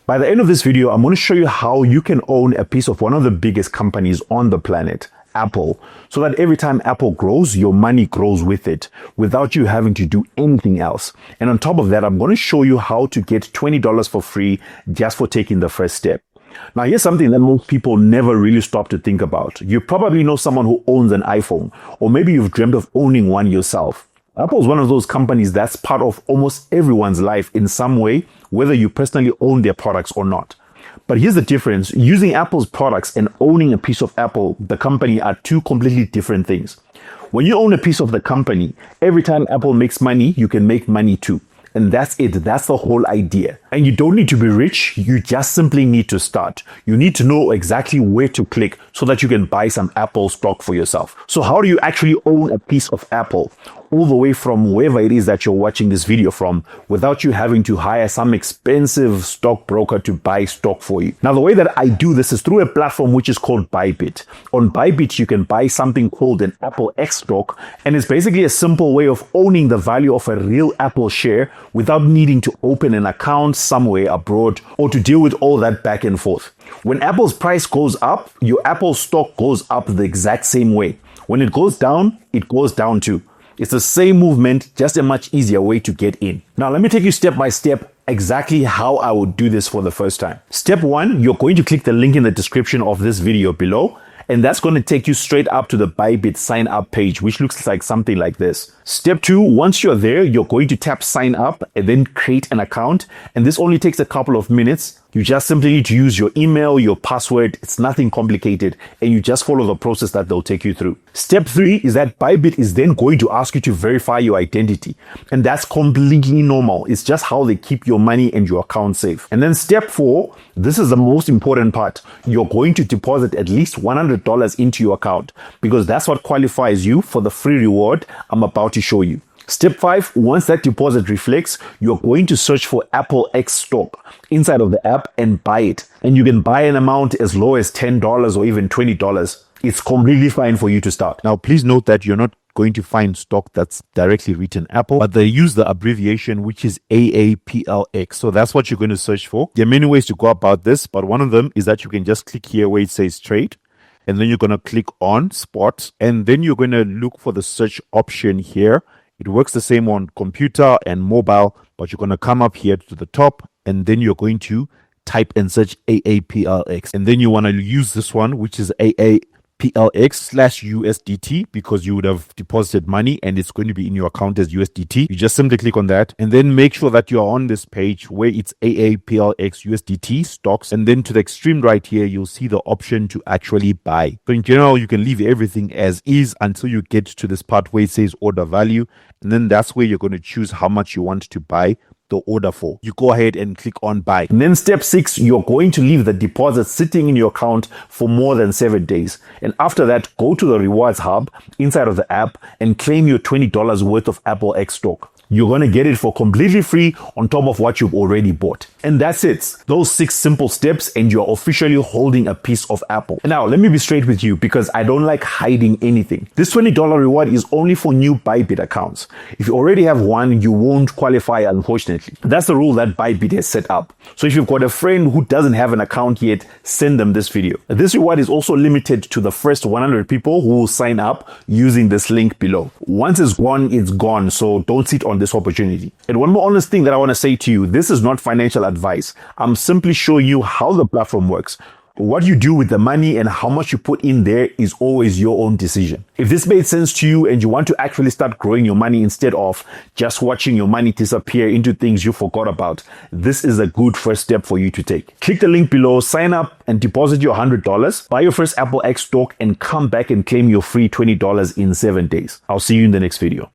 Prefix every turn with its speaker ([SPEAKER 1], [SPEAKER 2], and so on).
[SPEAKER 1] By the end of this video, I'm going to show you how you can own a piece of one of the biggest companies on the planet, Apple, so that every time Apple grows, your money grows with it without you having to do anything else. And on top of that, I'm going to show you how to get $20 for free just for taking the first step. Now, here's something that most people never really stop to think about. You probably know someone who owns an iPhone, or maybe you've dreamt of owning one yourself. Apple is one of those companies that's part of almost everyone's life in some way, whether you personally own their products or not. But here's the difference. Using Apple's products and owning a piece of Apple, the company, are two completely different things. When you own a piece of the company, every time Apple makes money, you can make money too. And that's it. That's the whole idea. And you don't need to be rich. You just simply need to start. You need to know exactly where to click so that you can buy some Apple stock for yourself. So how do you actually own a piece of Apple all the way from wherever it is that you're watching this video from without you having to hire some expensive stockbroker to buy stock for you? Now, the way that I do this is through a platform which is called Bybit. On Bybit, you can buy something called an Apple X stock, and it's basically a simple way of owning the value of a real Apple share without needing to open an account somewhere abroad or to deal with all that back and forth. When Apple's price goes up, your Apple stock goes up the exact same way. When it goes down too. It's the same movement, just a much easier way to get in. Now, let me take you step by step exactly how I would do this for the first time. Step one, you're going to click the link in the description of this video below, and that's going to take you straight up to the Bybit sign up page, which looks like something like this. Step two, once you're there, you're going to tap sign up and then create an account. And this only takes a couple of minutes. You just simply need to use your email, your password. It's nothing complicated. And you just follow the process that they'll take you through. Step three is that Bybit is then going to ask you to verify your identity. And that's completely normal. It's just how they keep your money and your account safe. And then step four, this is the most important part. You're going to deposit at least $100 into your account because that's what qualifies you for the free reward I'm about to show you. Step 5, once that deposit reflects, you're going to search for Apple X stock inside of the app and buy it. And you can buy an amount as low as $10 or even $20. It's completely fine for you to start. Now, please note that you're not going to find stock that's directly written Apple, but they use the abbreviation, which is AAPLX. So that's what you're going to search for. There are many ways to go about this, but one of them is that you can just click here where it says trade. And then you're going to click on spot. And then you're going to look for the search option here. It works the same on computer and mobile, but you're going to come up here to the top. And then you're going to type and search AAPLX. And then you want to use this one, which is AAPLX/USDT, because you would have deposited money and it's going to be in your account as USDT. You just simply click on that and then make sure that you're on this page where it's AAPLX/USDT stocks. And then to the extreme right here, you'll see the option to actually buy. So in general, you can leave everything as is until you get to this part where it says order value. And then that's where you're going to choose how much you want to buy the order for. You go ahead and click on buy. And then step 6, you're going to leave the deposit sitting in your account for more than 7 days. And after that, go to the rewards hub inside of the app and claim your $20 worth of Apple X stock. You're going to get it for completely free on top of what you've already bought. And that's it. Those 6 simple steps and you're officially holding a piece of Apple. And now let me be straight with you because I don't like hiding anything. This $20 reward is only for new Bybit accounts. If you already have one, you won't qualify, unfortunately. That's the rule that Bybit has set up. So if you've got a friend who doesn't have an account yet, send them this video. This reward is also limited to the first 100 people who will sign up using this link below. Once it's gone, it's gone. So don't sit on this opportunity. And one more honest thing that I want to say to you, this is not financial advice. I'm simply showing you how the platform works. What you do with the money and how much you put in there is always your own decision. If this made sense to you and you want to actually start growing your money instead of just watching your money disappear into things you forgot about, this is a good first step for you to take. Click the link below, sign up and deposit your $100, buy your first Apple X stock and come back and claim your free $20 in 7 days. I'll see you in the next video.